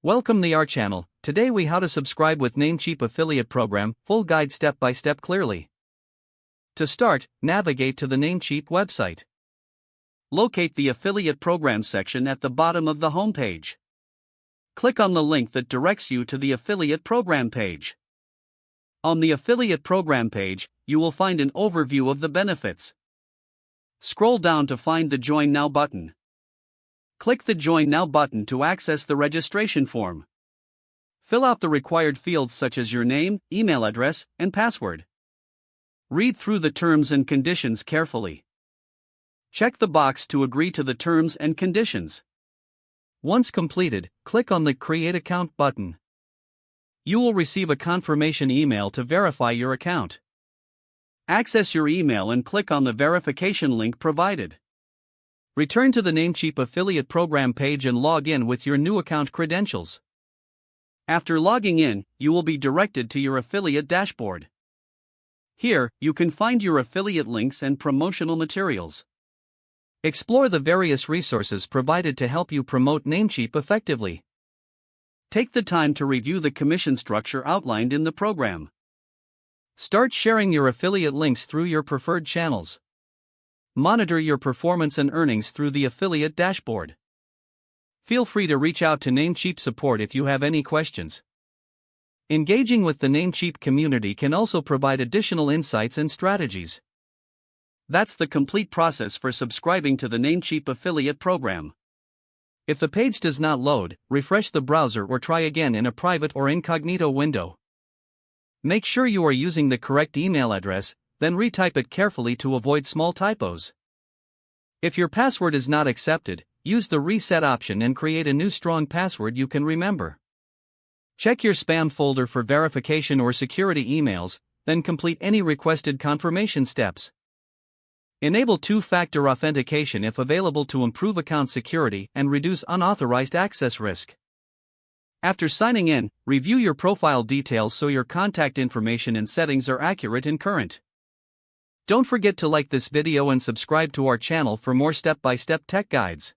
Welcome to our channel. Today we how to subscribe with Namecheap affiliate program, full guide step by step clearly. To start, navigate to the Namecheap website. Locate the affiliate program section at the bottom of the homepage. Click on the link that directs you to the affiliate program page. On the affiliate program page, you will find an overview of the benefits. Scroll down to find the Join Now button. Click the Join Now button to access the registration form. Fill out the required fields such as your name, email address, and password. Read through the terms and conditions carefully. Check the box to agree to the terms and conditions. Once completed, click on the Create Account button. You will receive a confirmation email to verify your account. Access your email and click on the verification link provided. Return to the Namecheap affiliate program page and log in with your new account credentials. After logging in, you will be directed to your affiliate dashboard. Here, you can find your affiliate links and promotional materials. Explore the various resources provided to help you promote Namecheap effectively. Take the time to review the commission structure outlined in the program. Start sharing your affiliate links through your preferred channels. Monitor your performance and earnings through the affiliate dashboard. Feel free to reach out to Namecheap support if you have any questions. Engaging with the Namecheap community can also provide additional insights and strategies. That's the complete process for subscribing to the Namecheap affiliate program. If the page does not load, refresh the browser or try again in a private or incognito window. Make sure you are using the correct email address, then retype it carefully to avoid small typos. If your password is not accepted, use the reset option and create a new strong password you can remember. Check your spam folder for verification or security emails, then complete any requested confirmation steps. Enable two-factor authentication if available to improve account security and reduce unauthorized access risk. After signing in, review your profile details so your contact information and settings are accurate and current. Don't forget to like this video and subscribe to our channel for more step-by-step tech guides.